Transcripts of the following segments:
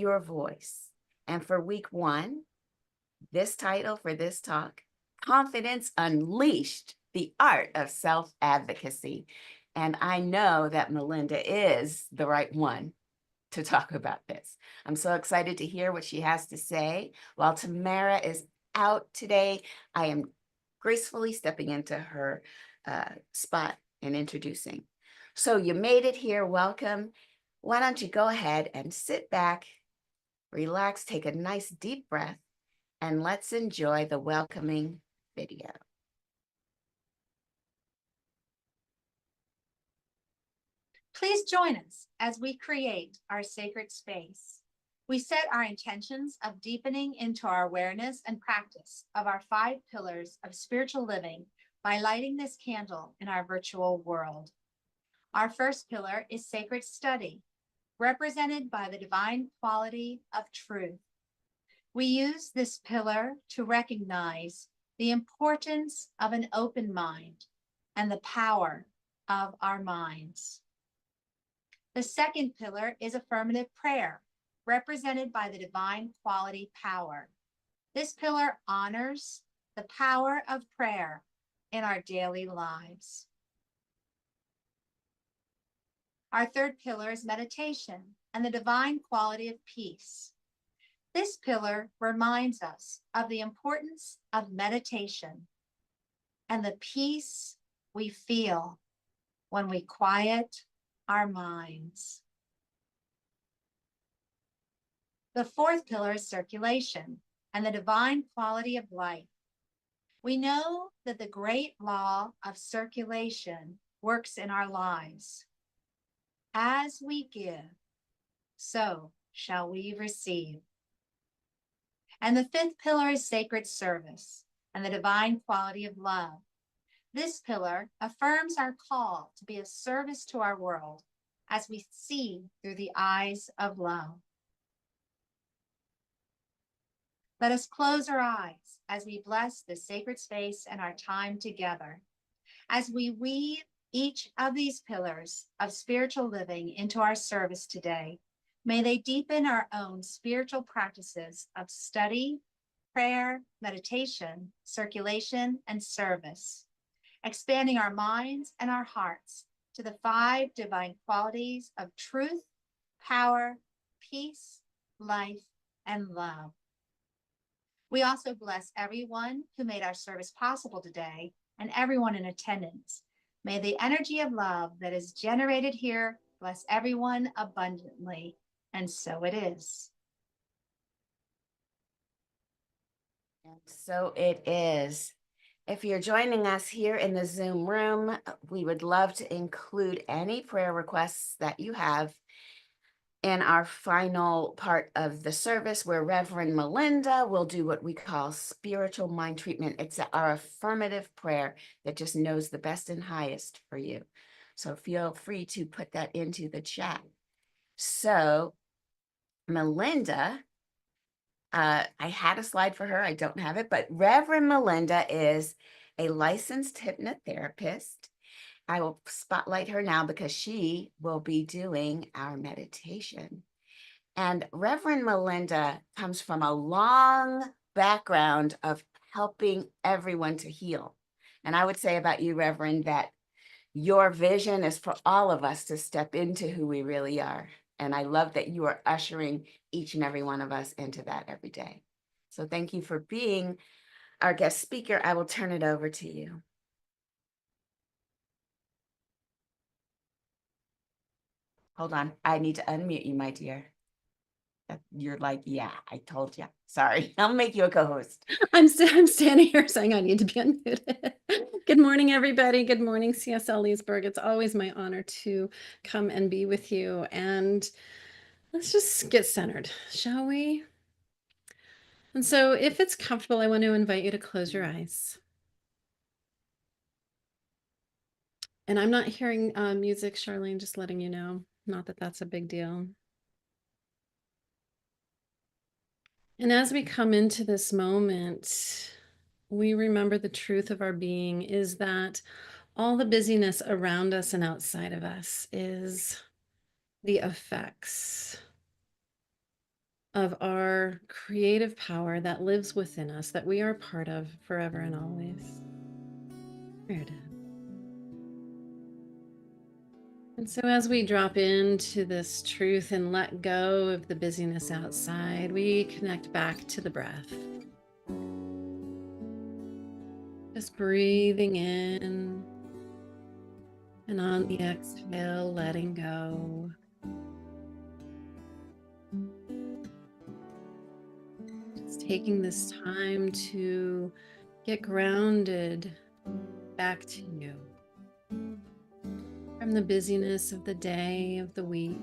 your voice. And for week 1, this title for this talk, Confidence Unleashed, the Art of Self-Advocacy. And I know that Melinda is the right one to talk about this. I'm so excited to hear what she has to say. While Tamara is out today, I am gracefully stepping into her spot and introducing. So you made it here, welcome. Why don't you go ahead and sit back, relax, take a nice deep breath, and let's enjoy the welcoming video. Please join us as we create our sacred space. We set our intentions of deepening into our awareness and practice of our 5 pillars of spiritual living by lighting this candle in our virtual world. Our first pillar is sacred study, represented by the divine quality of truth. We use this pillar to recognize the importance of an open mind and the power of our minds. The second pillar is affirmative prayer, represented by the divine quality power. This pillar honors the power of prayer in our daily lives. Our third pillar is meditation and the divine quality of peace. This pillar reminds us of the importance of meditation and the peace we feel when we quiet our minds. The fourth pillar is circulation and the divine quality of life. We know that the great law of circulation works in our lives. As we give, so shall we receive. And the fifth pillar is sacred service and the divine quality of love. This pillar affirms our call to be of service to our world as we see through the eyes of love. Let us close our eyes as we bless this sacred space and our time together. As we weave each of these pillars of spiritual living into our service today, may they deepen our own spiritual practices of study, prayer, meditation, circulation, and service, expanding our minds and our hearts to the 5 divine qualities of truth, power, peace, life, and love. We also bless everyone who made our service possible today and everyone in attendance. May the energy of love that is generated here bless everyone abundantly, and so it is. And so it is. If you're joining us here in the Zoom room, we would love to include any prayer requests that you have in our final part of the service, where Reverend Melinda will do what we call spiritual mind treatment. It's our affirmative prayer that just knows the best and highest for you. So feel free to put that into the chat. So Melinda, I had a slide for her. I don't have it, but Reverend Melinda is a licensed hypnotherapist. I will spotlight her now because she will be doing our meditation. And Reverend Melinda comes from a long background of helping everyone to heal. And I would say about you, Reverend, that your vision is for all of us to step into who we really are. And I love that you are ushering each and every one of us into that every day. So thank you for being our guest speaker. I will turn it over to you. Hold on, I need to unmute you, my dear. You're like, yeah, I told you. Sorry, I'll make you a co-host. I'm standing here saying I need to be unmuted. Good morning, everybody. Good morning, CSL Leesburg. It's always my honor to come and be with you. And let's just get centered, shall we? And so if it's comfortable, I want to invite you to close your eyes. And I'm not hearing music, Charlene, just letting you know. Not that that's a big deal. And as we come into this moment, we remember the truth of our being is that all the busyness around us and outside of us is the effects of our creative power that lives within us, that we are part of forever and always. There it is. And so as we drop into this truth and let go of the busyness outside, we connect back to the breath. Just breathing in, and on the exhale, letting go. Just taking this time to get grounded back to you from the busyness of the day, of the week,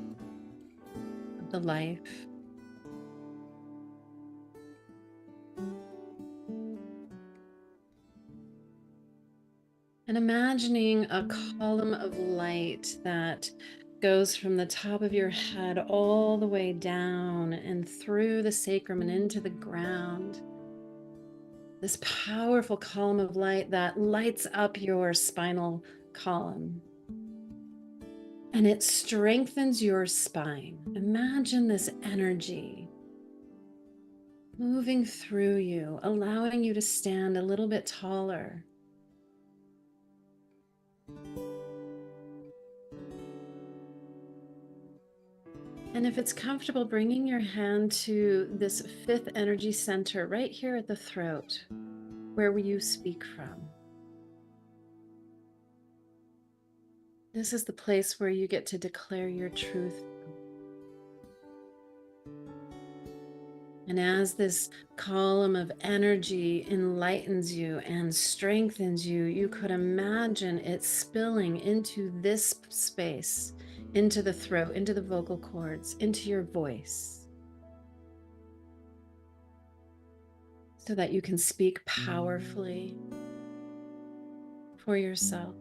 of the life. And imagining a column of light that goes from the top of your head all the way down and through the sacrum and into the ground. This powerful column of light that lights up your spinal column. And it strengthens your spine. Imagine this energy moving through you, allowing you to stand a little bit taller. And if it's comfortable, bringing your hand to this fifth energy center right here at the throat, where you speak from. This is the place where you get to declare your truth. And as this column of energy enlightens you and strengthens you, you could imagine it spilling into this space, into the throat, into the vocal cords, into your voice, so that you can speak powerfully for yourself,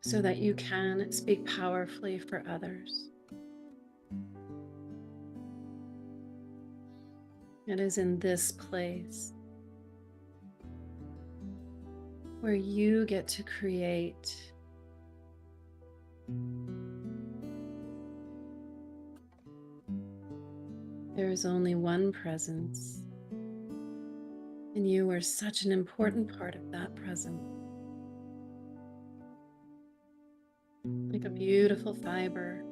so that you can speak powerfully for others. It is in this place where you get to create. There is only one presence, and you are such an important part of that presence. Like a beautiful fiber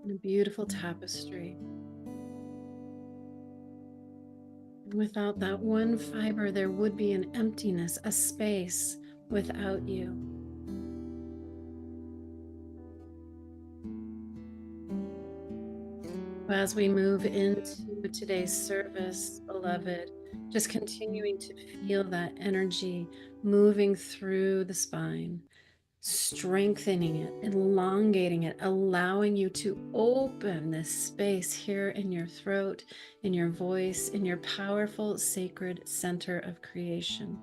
and a beautiful tapestry. And without that one fiber, there would be an emptiness, a space without you. As we move into today's service, beloved, just continuing to feel that energy moving through the spine, strengthening it, elongating it, allowing you to open this space here in your throat, in your voice, in your powerful sacred center of creation.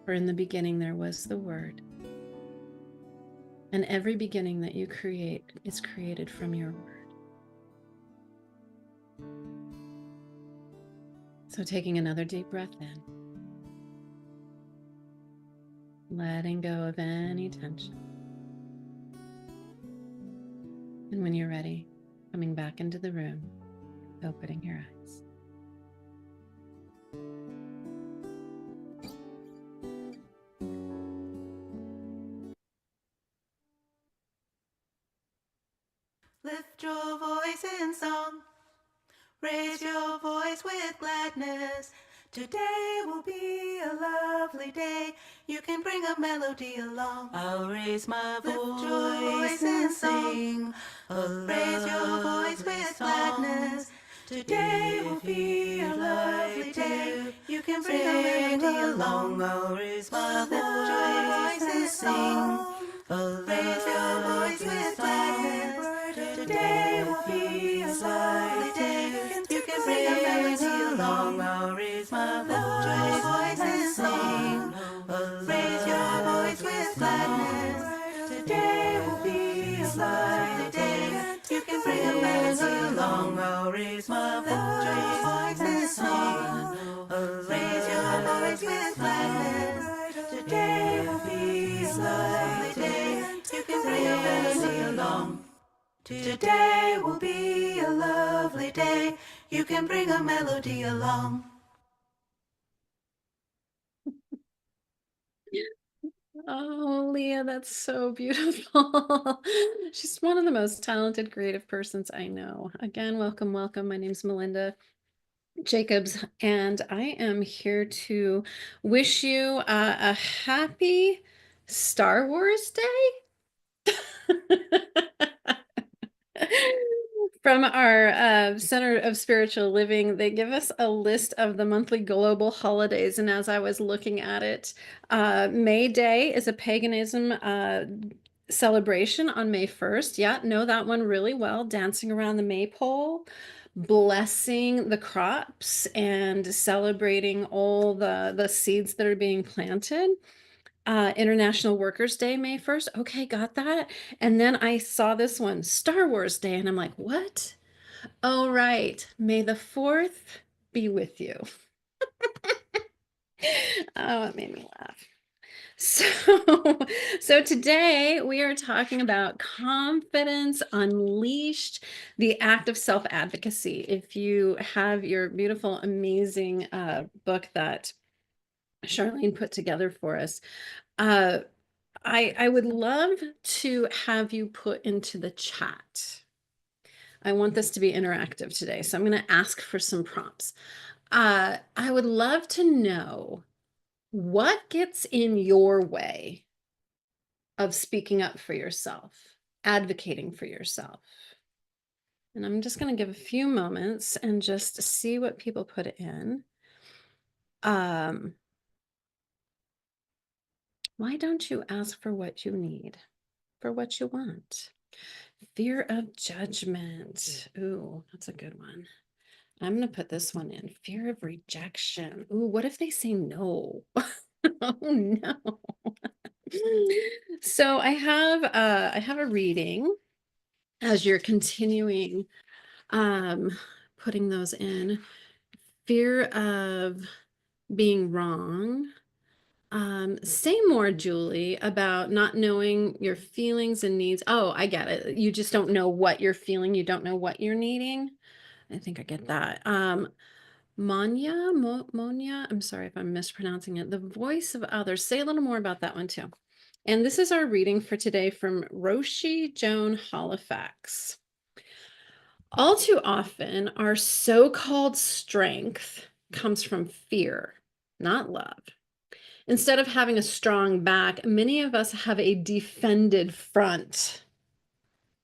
For in the beginning there was the Word, and every beginning that you create is created from your Word. So taking another deep breath in, letting go of any tension. And when you're ready, coming back into the room, opening your eyes. Lift your voice in song. Raise your voice with gladness. Today will be a lovely day. You can bring a melody along. I'll raise my voice and sing. Raise your voice with gladness. Today will be a lovely day. You can bring a melody along. I'll raise my voice and sing. Raise your voice with gladness. Today will be a lovely day. You can bring a melody along. I'll raise my voice and sing. Raise your voice with gladness. Today will be a lovely day. You can bring a melody along. I'll raise my voice and sing. Raise your voice with gladness. Today will be a lovely day. You can bring a melody along. Today will be a lovely day. You can bring a melody along. Oh, Leah, that's so beautiful. She's one of the most talented, creative persons I know. Again, welcome, welcome. My name's Melinda Jacobs, and I am here to wish you a happy Star Wars Day. From our Center of Spiritual Living, they give us a list of the monthly global holidays. And as I was looking at it, May Day is a paganism celebration on May 1st. Yeah, know that one really well. Dancing around the maypole, blessing the crops, and celebrating all the seeds that are being planted. International Workers' Day, May 1st. Okay, got that. And then I saw this one, Star Wars Day, and I'm like, what? Oh, right. May the 4th be with you. Oh, it made me laugh. So today we are talking about confidence unleashed, the act of self-advocacy. If you have your beautiful, amazing book that Charlene put together for us, I would love to have you put into the chat. I want this to be interactive today, so I'm going to ask for some prompts. I would love to know what gets in your way of speaking up for yourself, advocating for yourself. And I'm just going to give a few moments and just see what people put in. Why don't you ask for what you need, for what you want? Fear of judgment. Ooh, that's a good one. I'm going to put this one in. Fear of rejection. Ooh, what if they say no? Oh no. So I have a reading as you're continuing putting those in. Fear of being wrong. Say more, Julie, about not knowing your feelings and needs. Oh, I get it. You just don't know what you're feeling. You don't know what you're needing. I think I get that. Monia, I'm sorry if I'm mispronouncing it. The voice of others. Say a little more about that one too. And this is our reading for today from Roshi Joan Halifax. All too often, our so-called strength comes from fear, not love. Instead of having a strong back, many of us have a defended front,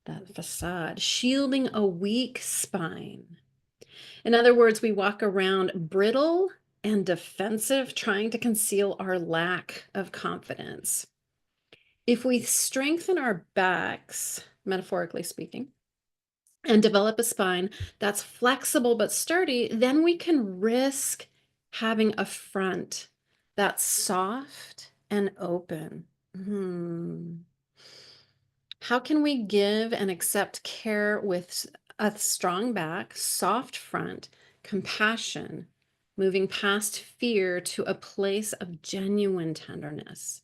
that facade, shielding a weak spine. In other words, we walk around brittle and defensive, trying to conceal our lack of confidence. If we strengthen our backs, metaphorically speaking, and develop a spine that's flexible but sturdy, then we can risk having a front that's soft and open. How can we give and accept care with a strong back, soft front, compassion, moving past fear to a place of genuine tenderness?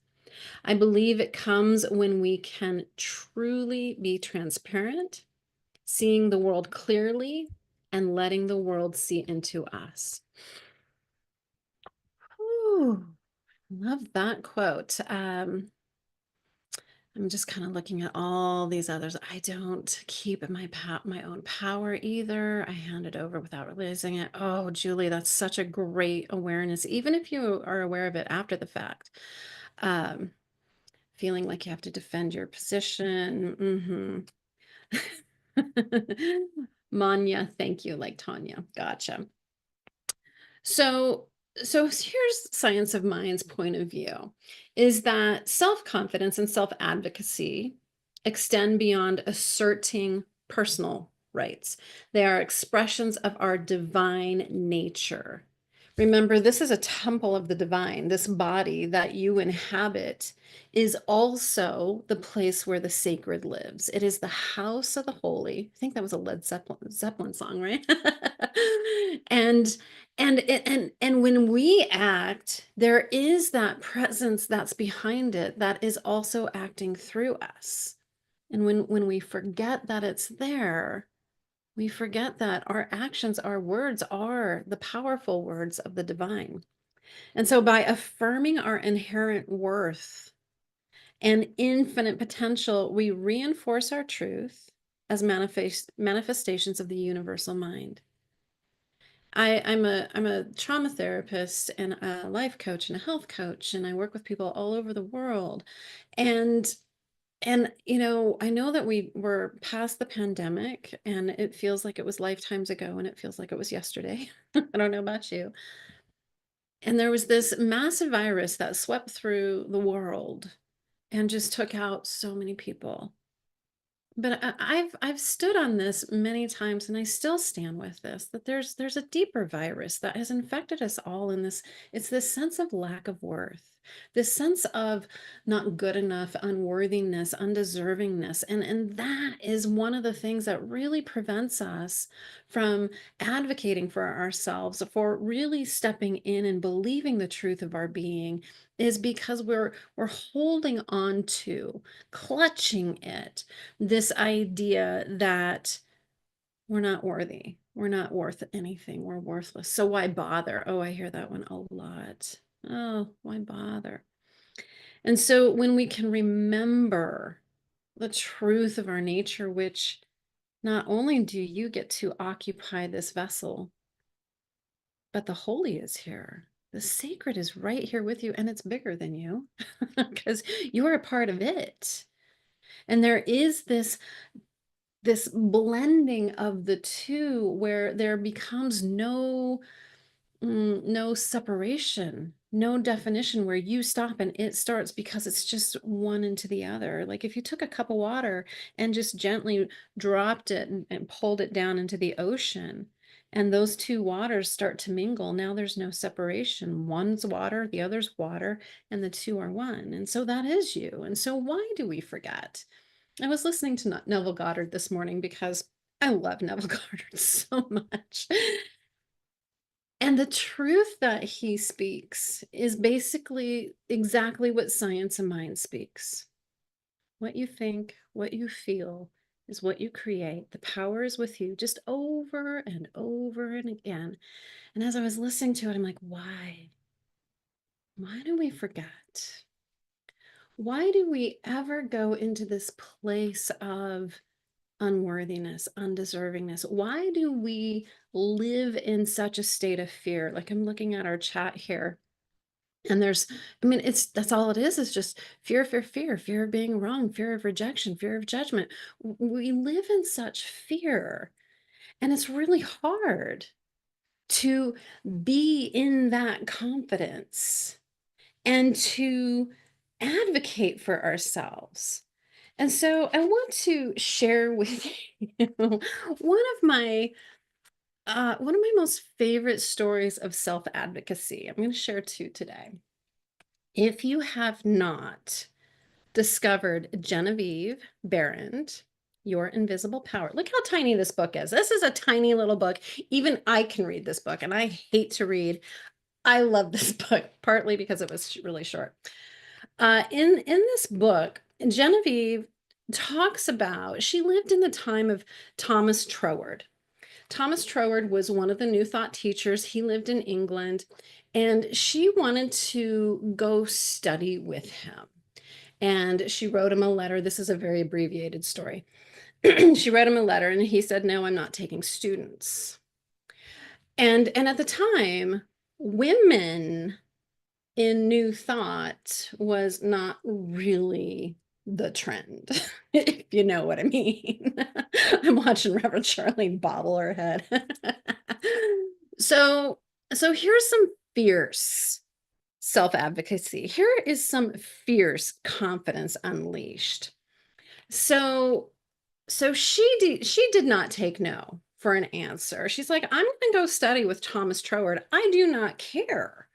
I believe it comes when we can truly be transparent, seeing the world clearly, and letting the world see into us. Ooh, love that quote. I'm just kind of looking at all these others. I don't keep my own power either. I hand it over without realizing it. Oh, Julie, that's such a great awareness, even if you are aware of it after the fact. Feeling like you have to defend your position. Manya, thank you, like Tanya. Gotcha. So here's Science of Mind's point of view, is that self-confidence and self-advocacy extend beyond asserting personal rights. They are expressions of our divine nature. Remember, this is a temple of the divine. This body that you inhabit is also the place where the sacred lives. It is the house of the holy. I think that was a Led Zeppelin song, right? and and when we act, there is that presence that's behind it that is also acting through us. And when we forget that it's there, we forget that our actions, our words are the powerful words of the divine. And so by affirming our inherent worth and infinite potential, we reinforce our truth as manifestations of the universal mind. I'm a trauma therapist and a life coach and a health coach, and I work with people all over the world. And I know that we were past the pandemic and it feels like it was lifetimes ago and it feels like it was yesterday. I don't know about you. And there was this massive virus that swept through the world and just took out so many people. But I've stood on this many times and I still stand with this, that there's a deeper virus that has infected us all in this. It's this sense of lack of worth, this sense of not good enough, unworthiness, undeservingness. And that is one of the things that really prevents us from advocating for ourselves, for really stepping in and believing the truth of our being, is because we're holding on to, clutching it, this idea that we're not worthy, we're not worth anything, we're worthless. So why bother? Oh, I hear that one a lot. Oh, why bother? And so when we can remember the truth of our nature, which not only do you get to occupy this vessel, but the holy is here. The sacred is right here with you, and it's bigger than you because you're a part of it. And there is this blending of the two where there becomes no separation, no definition where you stop and it starts, because it's just one into the other. Like if you took a cup of water and just gently dropped it and pulled it down into the ocean, and those two waters start to mingle, now there's no separation. One's water, the other's water, and the two are one. And so that is you. And so why do we forget? I was listening to Neville Goddard this morning because I love Neville Goddard so much. And the truth that he speaks is basically exactly what Science of Mind speaks. What you think, what you feel is what you create. The power is with you, just over and over and again. And as I was listening to it, I'm like, why? Why do we forget? Why do we ever go into this place of unworthiness, undeservingness? Why do we live in such a state of fear? Like I'm looking at our chat here, and that's all it is just fear, fear, fear, fear of being wrong, fear of rejection, fear of judgment. We live in such fear, and it's really hard to be in that confidence and to advocate for ourselves. And so I want to share with you one of my most favorite stories of self-advocacy. I'm going to share two today. If you have not discovered Genevieve Barrand, Your Invisible Power. Look how tiny this book is. This is a tiny little book. Even I can read this book, and I hate to read. I love this book, partly because it was really short. In this book, Genevieve talks about, she lived in the time of Thomas Troward. Thomas Troward was one of the New Thought teachers. He lived in England, and she wanted to go study with him. And she wrote him a letter. This is a very abbreviated story. She wrote him a letter, and he said, "No, I'm not taking students." And at the time, women in New Thought was not really the trend, if you know what I mean. I'm watching Reverend Charlene bobble her head. So here's some fierce self-advocacy. Here is some fierce confidence unleashed. So she did not take no for an answer. She's like, I'm going to go study with Thomas Troward. I do not care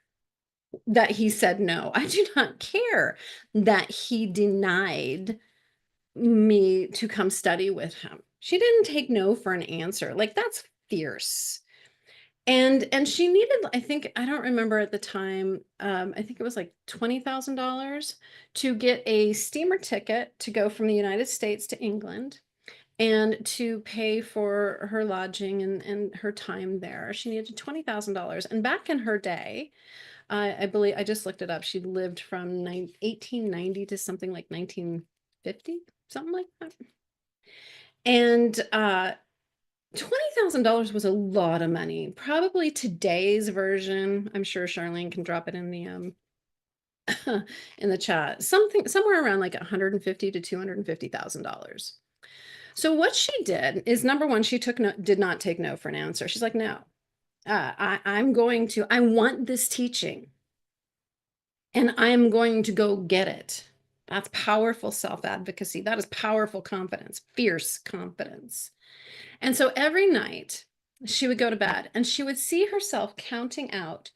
that he said no. I do not care that he denied me to come study with him. She didn't take no for an answer. Like, that's fierce. And she needed, I think, I don't remember at the time, I think it was like $20,000 to get a steamer ticket to go from the United States to England and to pay for her lodging and her time there. She needed $20,000. And back in her day, I believe, I just looked it up, she lived from 1890 to something like 1950, something like that. And $20,000 was a lot of money. Probably today's version, I'm sure Charlene can drop it in the in the chat. Somewhere around like $150,000 to $250,000. So what she did is, number one, she did not take no for an answer. She's like, no, I want this teaching and I'm going to go get it. That's powerful self-advocacy. That is powerful confidence, fierce confidence. And so every night she would go to bed and she would see herself counting out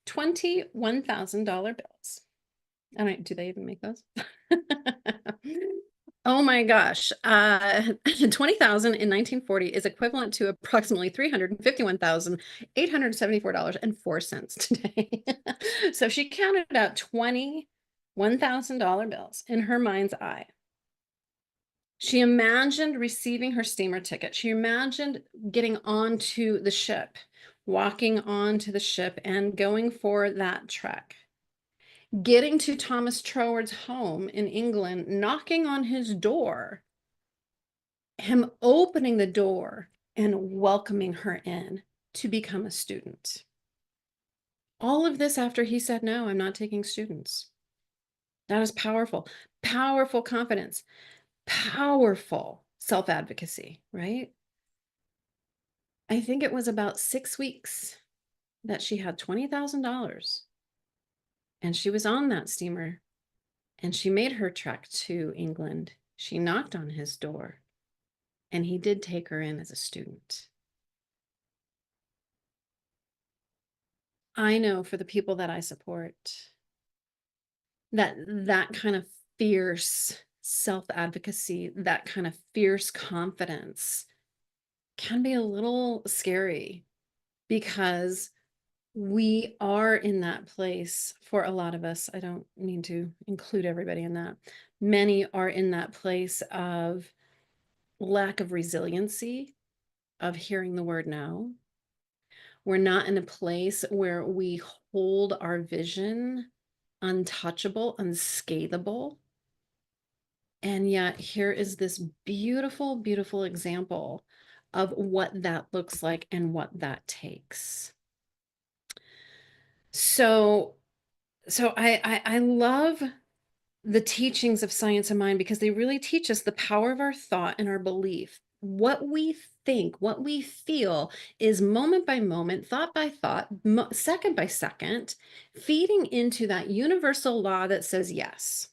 $21,000 bills. I don't, do they even make those? Oh my gosh. 20,000 in 1940 is equivalent to approximately $351,874.04 today. So she counted out $21,000 bills in her mind's eye. She imagined receiving her steamer ticket. She imagined getting onto the ship, walking onto the ship and going for that trek. Getting to Thomas Troward's home in England, knocking on his door, him opening the door and welcoming her in to become a student. All of this after he said, no, I'm not taking students. That is powerful, powerful confidence, powerful self-advocacy, right? I think it was about 6 weeks that she had $20,000 and she was on that steamer and she made her trek to England. She knocked on his door and he did take her in as a student. I know for the people that I support, that kind of fierce self-advocacy, that kind of fierce confidence can be a little scary because we are in that place for a lot of us. I don't mean to include everybody in that. Many are in that place of lack of resiliency, of hearing the word no. We're not in a place where we hold our vision untouchable, unscalable. And yet here is this beautiful, beautiful example of what that looks like and what that takes. So I love the teachings of Science of Mind because they really teach us the power of our thought and our belief. What we think, what we feel is moment by moment, thought by thought, second by second, feeding into that universal law that says yes.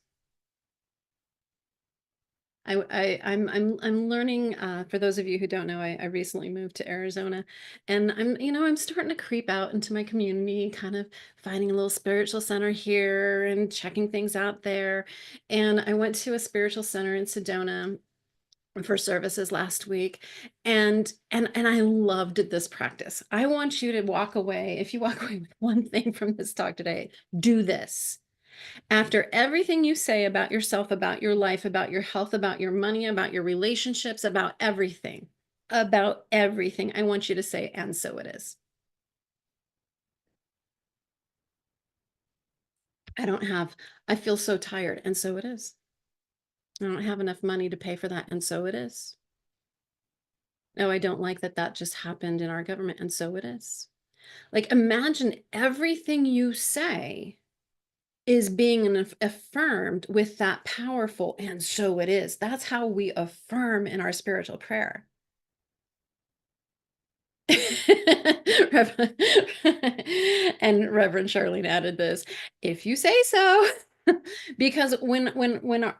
I'm learning, for those of you who don't know, I recently moved to Arizona and I'm starting to creep out into my community, kind of finding a little spiritual center here and checking things out there. And I went to a spiritual center in Sedona for services last week and I loved this practice. I want you to walk away. If you walk away with one thing from this talk today, do this. After everything you say about yourself, about your life, about your health, about your money, about your relationships, about everything, I want you to say, and so it is. I feel so tired, and so it is. I don't have enough money to pay for that, and so it is. No, I don't like that just happened in our government, and so it is. Like, imagine everything you say is being affirmed with that powerful, and so it is. That's how we affirm in our spiritual prayer. And Reverend Charlene added this, if you say so, because when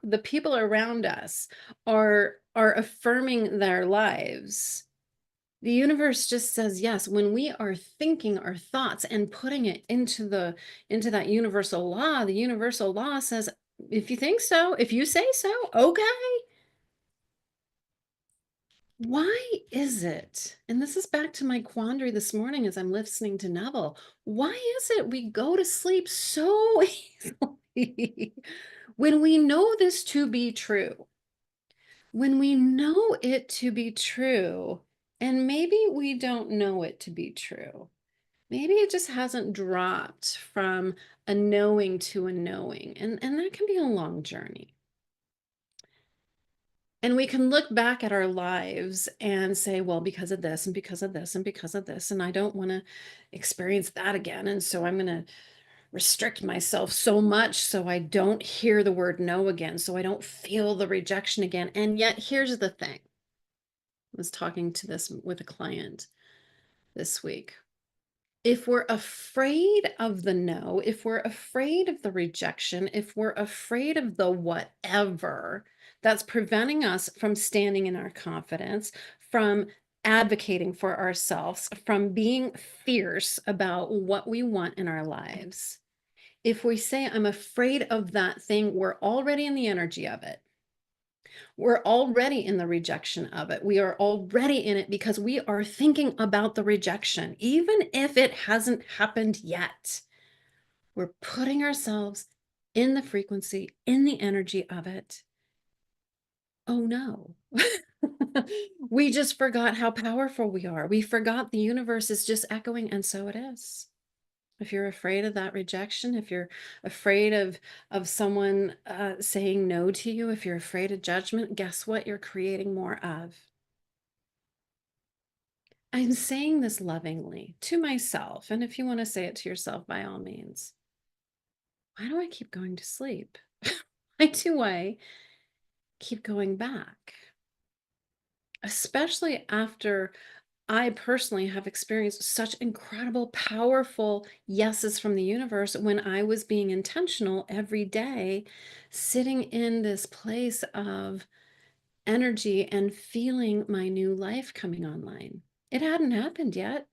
the people around us are affirming their lives, the universe just says yes. When we are thinking our thoughts and putting it into that universal law, the universal law says, if you think so, if you say so, okay. Why is it, and this is back to my quandary this morning as I'm listening to Neville, why is it we go to sleep so easily when we know this to be true? When we know it to be true, and maybe we don't know it to be true. Maybe it just hasn't dropped from a knowing to a knowing, and that can be a long journey. And we can look back at our lives and say, well, because of this and because of this and because of this, and I don't want to experience that again. And so I'm going to restrict myself so much so I don't hear the word no again, so I don't feel the rejection again. And yet, here's the thing. I was talking to this with a client this week. If we're afraid of the no, if we're afraid of the rejection, if we're afraid of the whatever that's preventing us from standing in our confidence, from advocating for ourselves, from being fierce about what we want in our lives, if we say, I'm afraid of that thing, we're already in the energy of it. We're already in the rejection of it. We are already in it because we are thinking about the rejection, even if it hasn't happened yet. We're putting ourselves in the frequency, in the energy of it. Oh no. We just forgot how powerful we are. We forgot the universe is just echoing, and so it is. If you're afraid of that rejection, if you're afraid of someone saying no to you, if you're afraid of judgment, guess what you're creating more of? I'm saying this lovingly to myself, and if you want to say it to yourself, by all means. Why do I keep going to sleep? Why do I keep going back? Especially after I personally have experienced such incredible, powerful yeses from the universe when I was being intentional every day, sitting in this place of energy and feeling my new life coming online. It hadn't happened yet.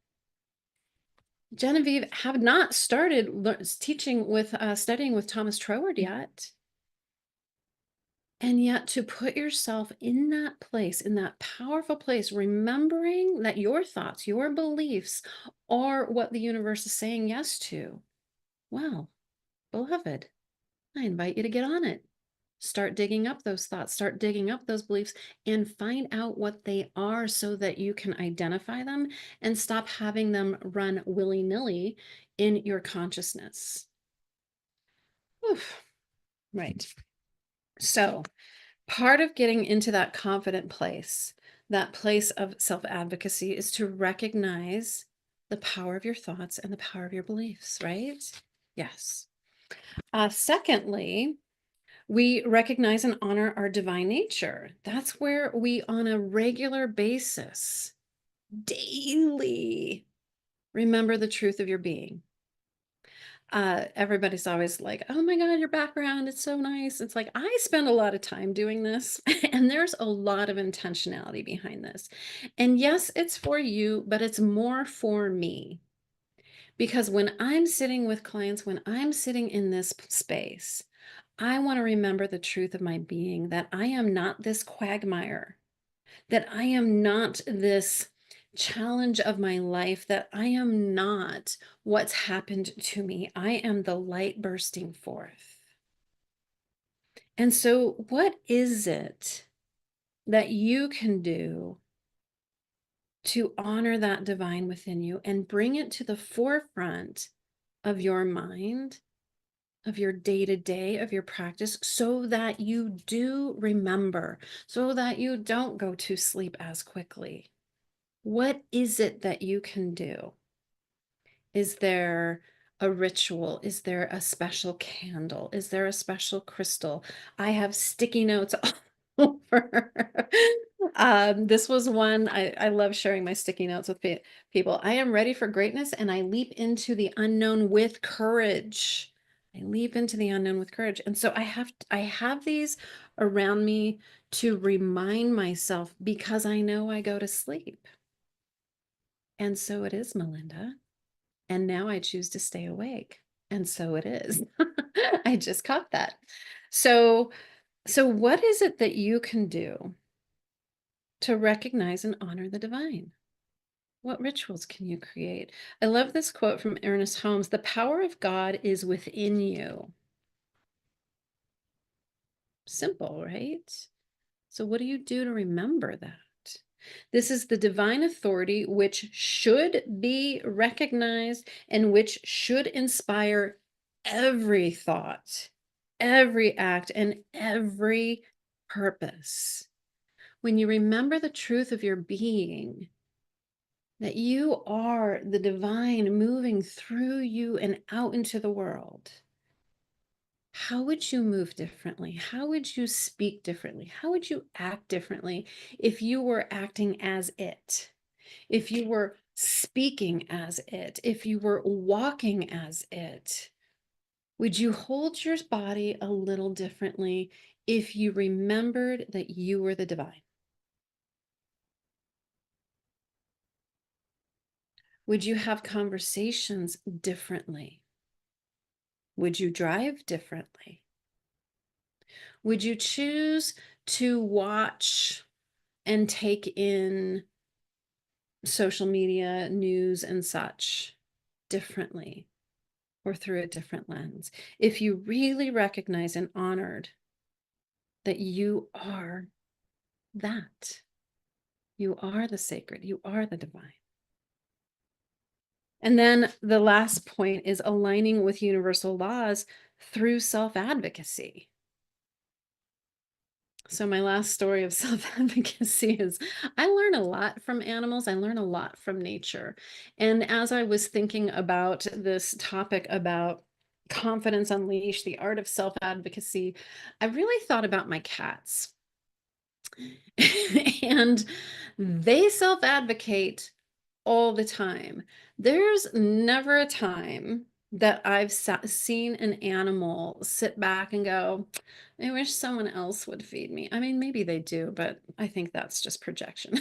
Genevieve had not started teaching with studying with Thomas Troward yet. And yet, to put yourself in that place, in that powerful place, remembering that your thoughts, your beliefs are what the universe is saying yes to. Well, beloved, I invite you to get on it. Start digging up those thoughts, start digging up those beliefs, and find out what they are so that you can identify them and stop having them run willy-nilly in your consciousness. Oof. Right. So, part of getting into that confident place, that place of self-advocacy, is to recognize the power of your thoughts and the power of your beliefs, right? Yes. Secondly, we recognize and honor our divine nature. That's where we, on a regular basis, daily, remember the truth of your being. Everybody's always like, oh my God, your background, it's so nice. It's like, I spend a lot of time doing this, and there's a lot of intentionality behind this. And yes, it's for you, but it's more for me. Because when I'm sitting with clients, when I'm sitting in this space, I want to remember the truth of my being, that I am not this quagmire, that I am not this challenge of my life, that I am not what's happened to me. I am the light bursting forth. And so, what is it that you can do to honor that divine within you and bring it to the forefront of your mind, of your day to day, of your practice, so that you do remember, so that you don't go to sleep as quickly? What is it that you can do? Is there a ritual? Is there a special candle? Is there a special crystal? I have sticky notes all over. This was one, I love sharing my sticky notes with people. I am ready for greatness and I leap into the unknown with courage. I leap into the unknown with courage. And so I have these around me to remind myself, because I know I go to sleep. And so it is, Melinda. And now I choose to stay awake. And so it is. I just caught that. So what is it that you can do to recognize and honor the divine? What rituals can you create? I love this quote from Ernest Holmes: "The power of God is within you." Simple, right? So, what do you do to remember that? This is the divine authority which should be recognized and which should inspire every thought, every act, and every purpose. When you remember the truth of your being, that you are the divine moving through you and out into the world, how would you move differently? How would you speak differently? How would you act differently if you were acting as it? If you were speaking as it? If you were walking as it? Would you hold your body a little differently if you remembered that you were the divine? Would you have conversations differently? Would you drive differently? Would you choose to watch and take in social media, news, and such differently or through a different lens? If you really recognize and honored that you are that, you are the sacred, you are the divine. And then the last point is aligning with universal laws through self-advocacy. So my last story of self-advocacy is I learn a lot from animals. I learn a lot from nature. And as I was thinking about this topic about confidence unleashed, the art of self-advocacy, I really thought about my cats. And they self-advocate all the time. There's never a time that I've seen an animal sit back and go, I wish someone else would feed me. I mean, maybe they do, but I think that's just projection.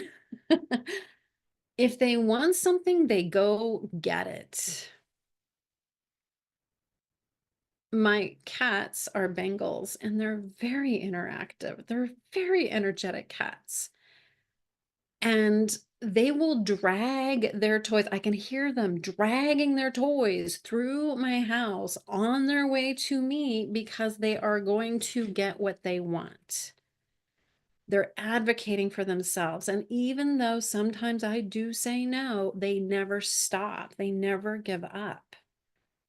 If they want something, they go get it. My cats are Bengals and they're very interactive. They're very energetic cats. And they will drag their toys. I can hear them dragging their toys through my house on their way to me because they are going to get what they want. They're advocating for themselves. And even though sometimes I do say no, they never stop. They never give up.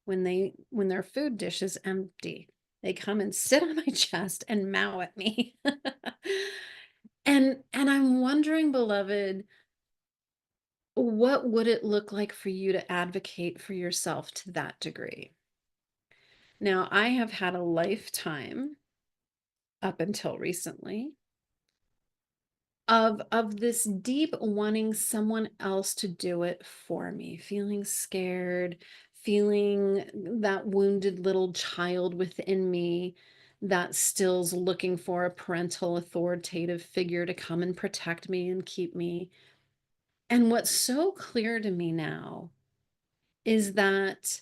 When their food dish is empty, they come and sit on my chest and meow at me. And I'm wondering, beloved, what would it look like for you to advocate for yourself to that degree? Now, I have had a lifetime up until recently of this deep wanting someone else to do it for me, feeling scared, feeling that wounded little child within me that still's looking for a parental authoritative figure to come and protect me and keep me. And what's so clear to me now is that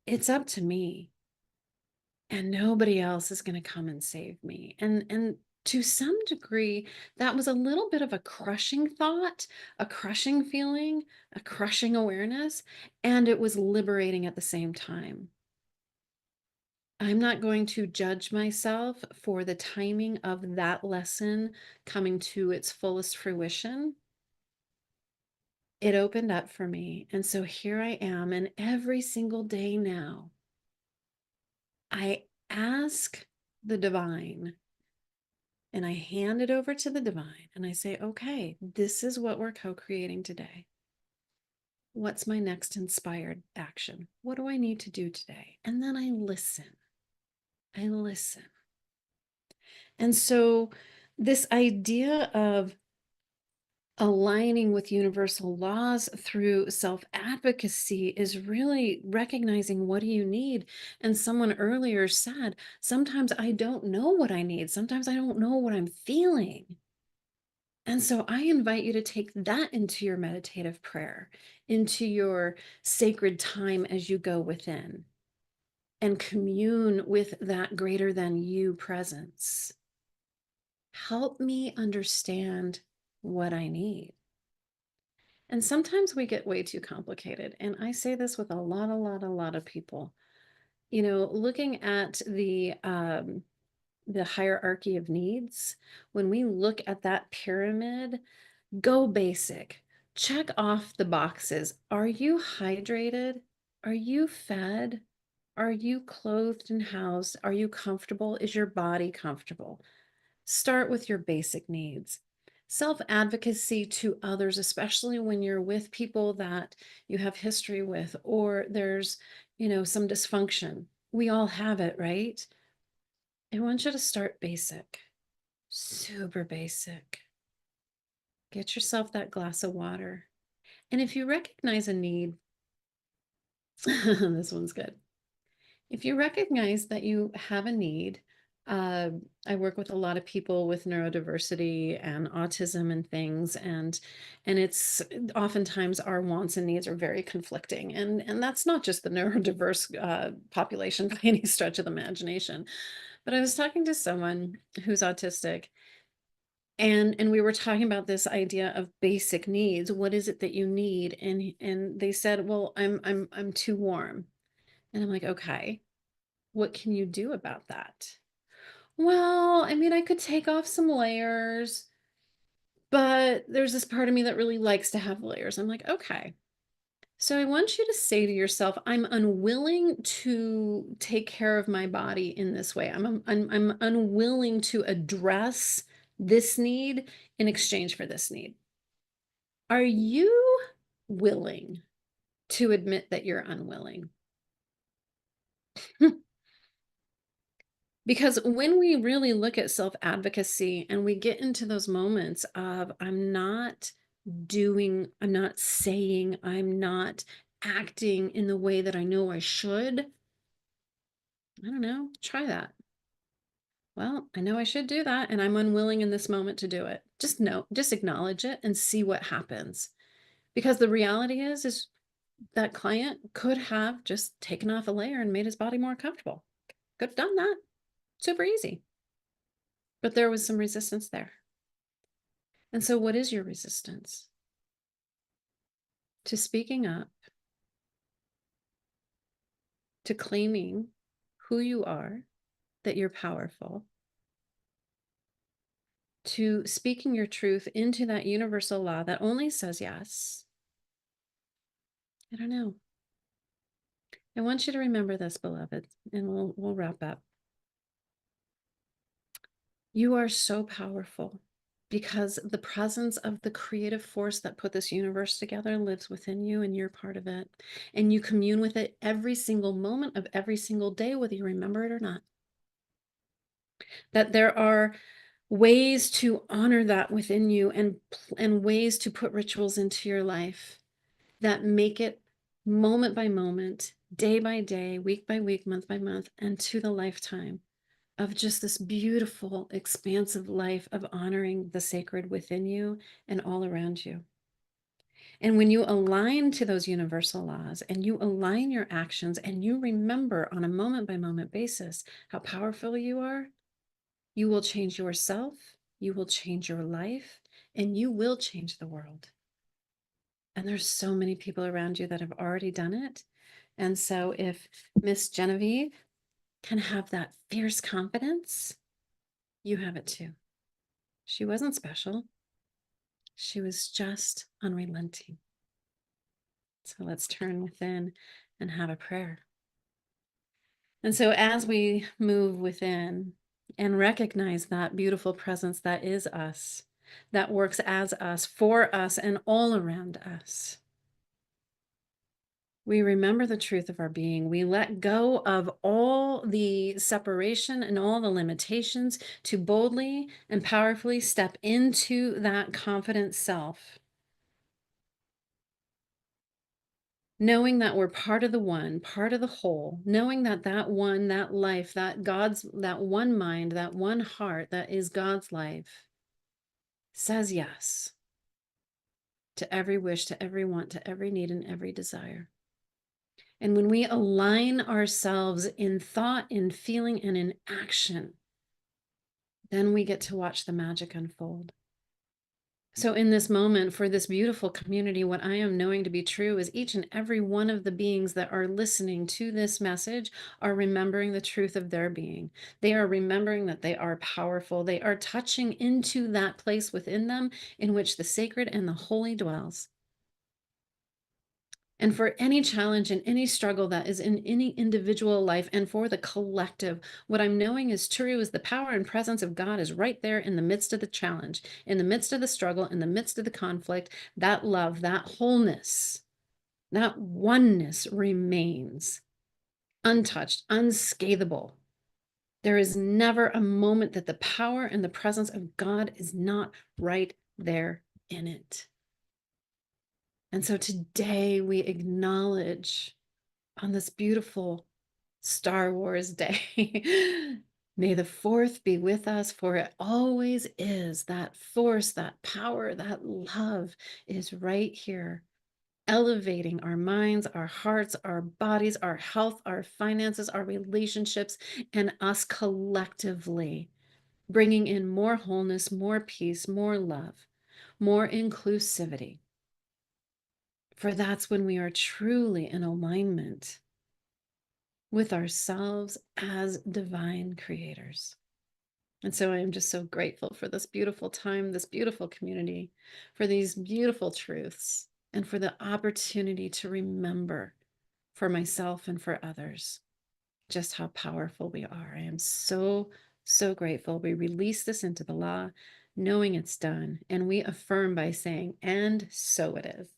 it's up to me and nobody else is going to come and save me. And to some degree, that was a little bit of a crushing thought, a crushing feeling, a crushing awareness, and it was liberating at the same time. I'm not going to judge myself for the timing of that lesson coming to its fullest fruition. It opened up for me. And so here I am, and every single day now, I ask the divine and I hand it over to the divine and I say, okay, this is what we're co-creating today. What's my next inspired action? What do I need to do today? And then I listen. I listen. And so this idea of aligning with universal laws through self-advocacy is really recognizing, what do you need? And someone earlier said, sometimes I don't know what I need. Sometimes I don't know what I'm feeling. And so I invite you to take that into your meditative prayer, into your sacred time as you go within and commune with that greater than you presence. Help me understand what I need. And sometimes we get way too complicated. And I say this with a lot of people. You know, looking at the hierarchy of needs, when we look at that pyramid, go basic. Check off the boxes. Are you hydrated? Are you fed? Are you clothed and housed? Are you comfortable? Is your body comfortable? Start with your basic needs. Self-advocacy to others, especially when you're with people that you have history with, or there's, some dysfunction. We all have it, right? I want you to start basic, super basic. Get yourself that glass of water. And if you recognize a need, this one's good. If you recognize that you have a need, uh, I work with a lot of people with neurodiversity and autism and things, and it's oftentimes our wants and needs are very conflicting, and that's not just the neurodiverse population by any stretch of the imagination. But I was talking to someone who's autistic, and we were talking about this idea of basic needs. What is it that you need? And they said, well, I'm too warm. And I'm like, okay, what can you do about that? Well, I mean, I could take off some layers, but there's this part of me that really likes to have layers. I'm like, okay. So I want you to say to yourself, I'm unwilling to take care of my body in this way. I'm unwilling to address this need in exchange for this need. Are you willing to admit that you're unwilling? Because when we really look at self-advocacy and we get into those moments of I'm not I'm not saying, I'm not acting in the way that I know I should, I don't know, try that. Well, I know I should do that, and I'm unwilling in this moment to do it. Just acknowledge it and see what happens. Because the reality is that client could have just taken off a layer and made his body more comfortable. Could have done that. Super easy. But there was some resistance there. And so what is your resistance? To speaking up, to claiming who you are, that you're powerful, to speaking your truth into that universal law that only says yes. I don't know. I want you to remember this, beloved, and we'll wrap up. You are so powerful because the presence of the creative force that put this universe together lives within you, and you're part of it. And you commune with it every single moment of every single day, whether you remember it or not. That there are ways to honor that within you, and ways to put rituals into your life that make it moment by moment, day by day, week by week, month by month, and to the lifetime of just this beautiful, expansive life of honoring the sacred within you and all around you. And when you align to those universal laws and you align your actions and you remember on a moment by moment basis how powerful you are, you will change yourself, you will change your life, and you will change the world. And there's so many people around you that have already done it. And so if Miss Genevieve can have that fierce confidence, you have it too. She wasn't special. She was just unrelenting. So let's turn within and have a prayer. And so as we move within and recognize that beautiful presence that is us, that works as us, for us, and all around us, we remember the truth of our being. We let go of all the separation and all the limitations to boldly and powerfully step into that confident self, knowing that we're part of the one, part of the whole, knowing that that one, that life, that God's, that one mind, that one heart that is God's life says yes to every wish, to every want, to every need, and every desire. And when we align ourselves in thought, in feeling, and in action then we get to watch the magic unfold. So in this moment, for this beautiful community, what I am knowing to be true is each and every one of the beings that are listening to this message are remembering the truth of their being. They are remembering that they are powerful. They are touching into that place within them in which the sacred and the holy dwells. And for any challenge and any struggle that is in any individual life and for the collective, what I'm knowing is true is the power and presence of God is right there in the midst of the challenge, in the midst of the struggle, in the midst of the conflict. That love, that wholeness, that oneness remains untouched, unscatable. There is never a moment that the power and the presence of God is not right there in it. And so today we acknowledge on this beautiful Star Wars day, may the fourth be with us, for it always is. That force, that power, that love is right here, elevating our minds, our hearts, our bodies, our health, our finances, our relationships, and us collectively, bringing in more wholeness, more peace, more love, more inclusivity. For that's when we are truly in alignment with ourselves as divine creators. And so I am just so grateful for this beautiful time, this beautiful community, for these beautiful truths, and for the opportunity to remember for myself and for others just how powerful we are. I am so, so grateful. We release this into the law, knowing it's done, and we affirm by saying, and so it is.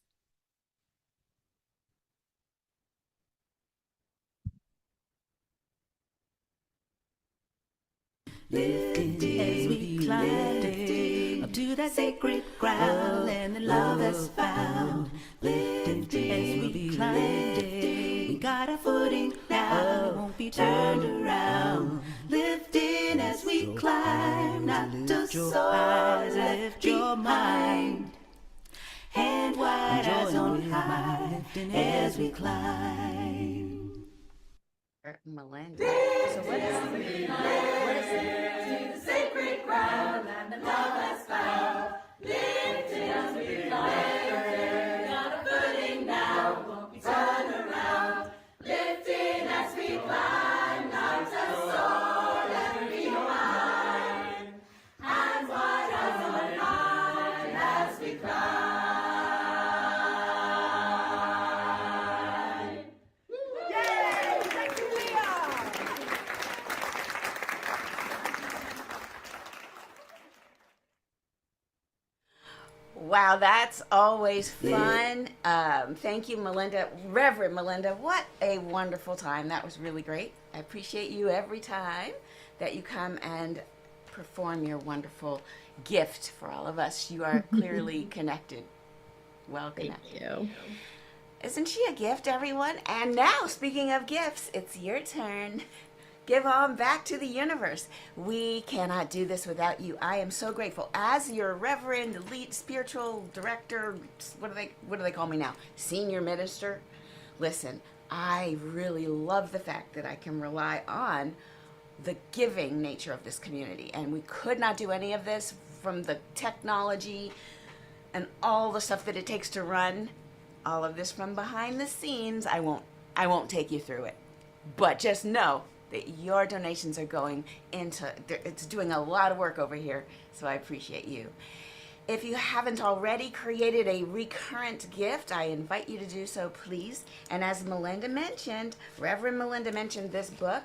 Lifting as we climb up to that sacred ground, and the love that's found. Lifting as we climb, we got our footing now, won't be turned around. Lifting as we climb, not to soar, lift your mind. Hand wide, eyes on high, as we climb. Melinda. So what is it? Sacred ground and the love that's found. Lifted as we climb, got a footing now, won't be turned around. Lifting as we climb, not to soar, left behind. Hands wide, eyes on high, as we climb. Yay! Thank you, Leah! Wow, that's always fun. Thank you, Melinda. Reverend Melinda, what a wonderful time. That was really great. I appreciate you every time that you come and perform your wonderful gift for all of us. You are clearly connected. Well connected. Thank you. Isn't she a gift, everyone? And now, speaking of gifts, it's your turn. Give on back to the universe. We cannot do this without you. I am so grateful. As your reverend, lead, spiritual director, what do they call me now? Senior minister. Listen, I really love the fact that I can rely on the giving nature of this community. And we could not do any of this from the technology and all the stuff that it takes to run all of this from behind the scenes. I won't take you through it. But just know that your donations are going into, it's doing a lot of work over here, so I appreciate you. If you haven't already created a recurrent gift, I invite you to do so, please. And as Melinda mentioned, Reverend Melinda mentioned this book,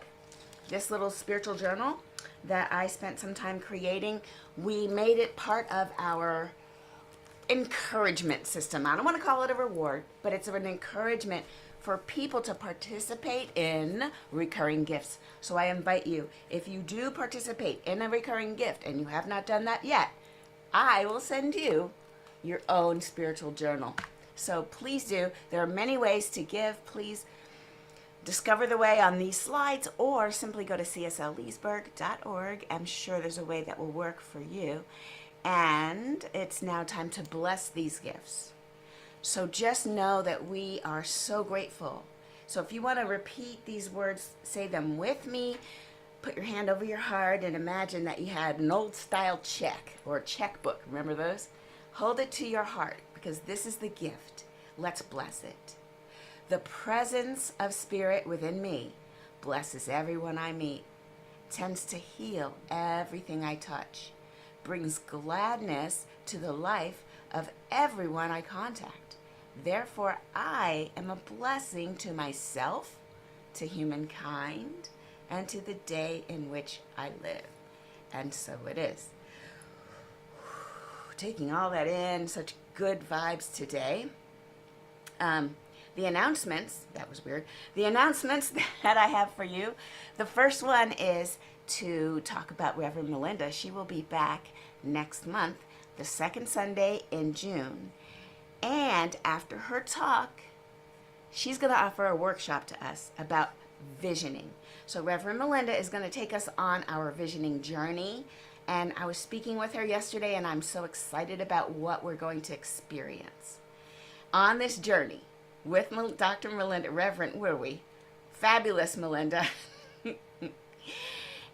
this little spiritual journal that I spent some time creating. We made it part of our encouragement system. I don't want to call it a reward, but it's an encouragement for people to participate in recurring gifts. So I invite you, if you do participate in a recurring gift and you have not done that yet, I will send you your own spiritual journal. So please do. There are many ways to give. Please discover the way on these slides or simply go to cslleesburg.org. I'm sure there's a way that will work for you. And it's now time to bless these gifts. So just know that we are so grateful. So if you want to repeat these words, say them with me. put your hand over your heart and imagine that you had an old style check or checkbook. Remember those? Hold it to your heart because this is the gift. Let's bless it. The presence of spirit within me blesses everyone I meet, tends to heal everything I touch, brings gladness to the life of everyone I contact. Therefore, I am a blessing to myself, to humankind, and to the day in which I live. And so it is. Taking all that in, such good vibes today. The announcements, that was weird. The announcements that I have for you. The first one is to talk about Reverend Melinda. She will be back next month, the second Sunday in June. And after her talk, she's going to offer a workshop to us about visioning. So Reverend Melinda is going to take us on our visioning journey. And I was speaking with her yesterday, and I'm so excited about what we're going to experience on this journey with Dr. Melinda, Reverend, were we? Fabulous Melinda.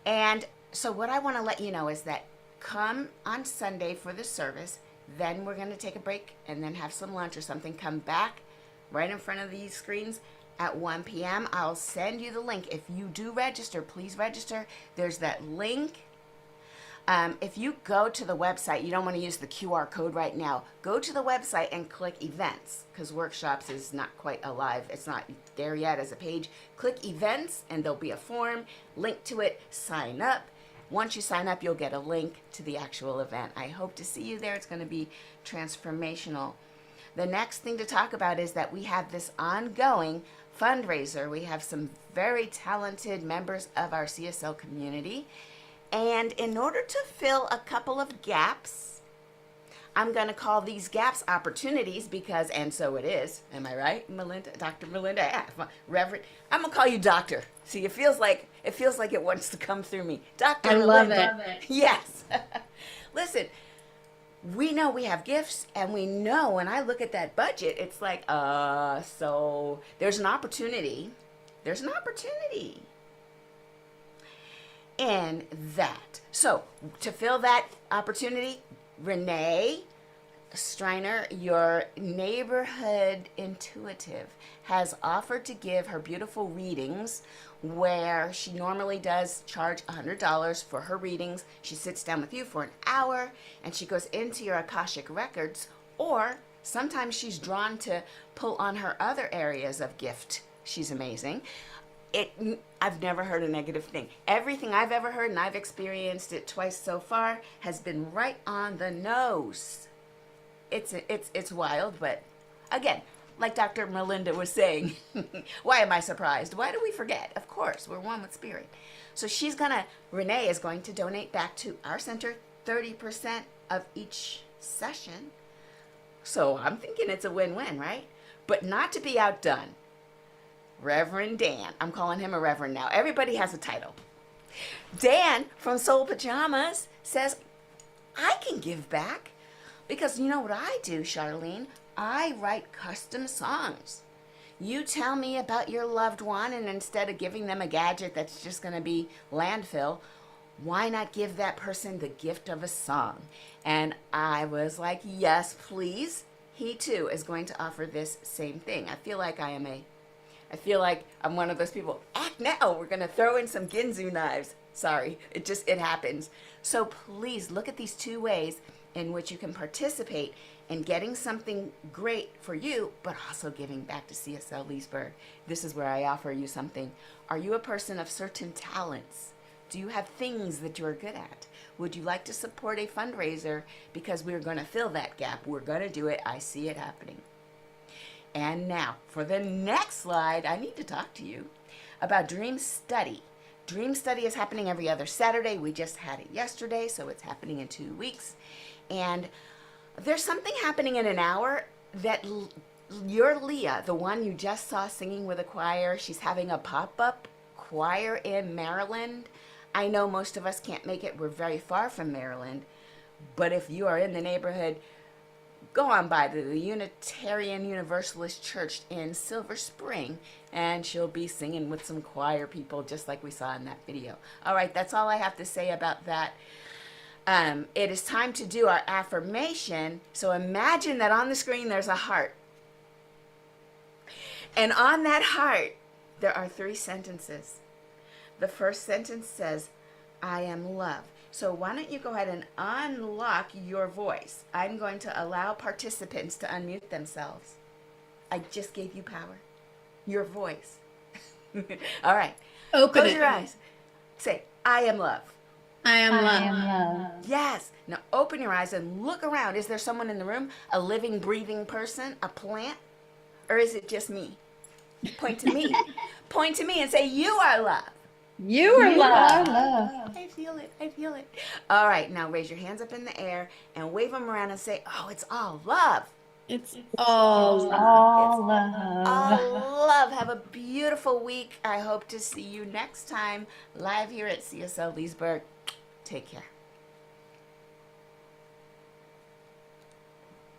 And so what I want to let you know is that come on Sunday for the service, then we're going to take a break and then have some lunch or something. Come back right in front of these screens at 1 p.m. I'll send you the link. If you do register, please register. There's that link. If you go to the website, you don't want to use the QR code right now. Go to the website and click events because workshops is not quite alive. It's not there yet as a page. Click events and there'll be a form. Link to it. Sign up. Once you sign up, you'll get a link to the actual event. I hope to see you there. It's going to be transformational. The next thing to talk about is that we have this ongoing fundraiser. We have some very talented members of our CSL community. And in order to fill a couple of gaps, I'm going to call these gaps opportunities because, and so it is. Am I right, Melinda? Dr. Melinda? Yeah, Reverend. I'm going to call you Doctor. See, it feels like it wants to come through me. Dr. I love Melinda. it. Yes. Listen, we know we have gifts, and we know when I look at that budget, it's like, so there's an opportunity. There's an opportunity in that. So to fill that opportunity, Renee Striner, your neighborhood intuitive, has offered to give her beautiful readings where she normally does charge $100 for her readings. She sits down with you for an hour and she goes into your Akashic records, or sometimes she's drawn to pull on her other areas of gift. She's amazing. I've never heard a negative thing. Everything I've ever heard, and I've experienced it twice so far, has been right on the nose. It's wild, but again, like Dr. Melinda was saying, why am I surprised? Why do we forget? Of course, we're one with spirit. So Renee is going to donate back to our center 30% of each session. So I'm thinking it's a win-win, right? But not to be outdone, Reverend Dan, I'm calling him a reverend now. Everybody has a title. Dan from Soul Pajamas says, I can give back because you know what I do, Charlene? I write custom songs. You tell me about your loved one, and instead of giving them a gadget that's just going to be landfill, why not give that person the gift of a song? And I was like, yes, please. He too is going to offer this same thing. I feel like I'm one of those people. Act now. We're going to throw in some Ginzu knives. Sorry, it happens. So please look at these two ways in which you can participate in getting something great for you, but also giving back to CSL Leesburg. This is where I offer you something. Are you a person of certain talents? Do you have things that you're good at? Would you like to support a fundraiser? Because we're going to fill that gap. We're going to do it. I see it happening. And now, for the next slide, I need to talk to you about Dream Study. Dream Study is happening every other Saturday. We just had it yesterday, so it's happening in 2 weeks. And there's something happening in an hour that your Leah, the one you just saw singing with a choir, she's having a pop-up choir in Maryland. I know most of us can't make it. We're very far from Maryland. But if you are in the neighborhood, go on by to the Unitarian Universalist Church in Silver Spring, and she'll be singing with some choir people just like we saw in that video. All right, that's all I have to say about that. It is time to do our affirmation. So imagine that on the screen there's a heart. And on that heart, there are 3 sentences. The first sentence says, I am love. So why don't you go ahead and unlock your voice? I'm going to allow participants to unmute themselves. I just gave you power. Your voice. All right. Open Close it. your eyes. Say, I am love. I am I love. am love. Yes. Now open your eyes and look around. Is there someone in the room? A living, breathing person? A plant? Or is it just me? Point to me. Point to me and say, you are love. You are You love. are love. I feel it. I feel it. All right. Now raise your hands up in the air and wave them around and say, oh, it's all love. It's all love. All love. All love. Have a beautiful week. I hope to see you next time live here at CSL Leesburg. Take care.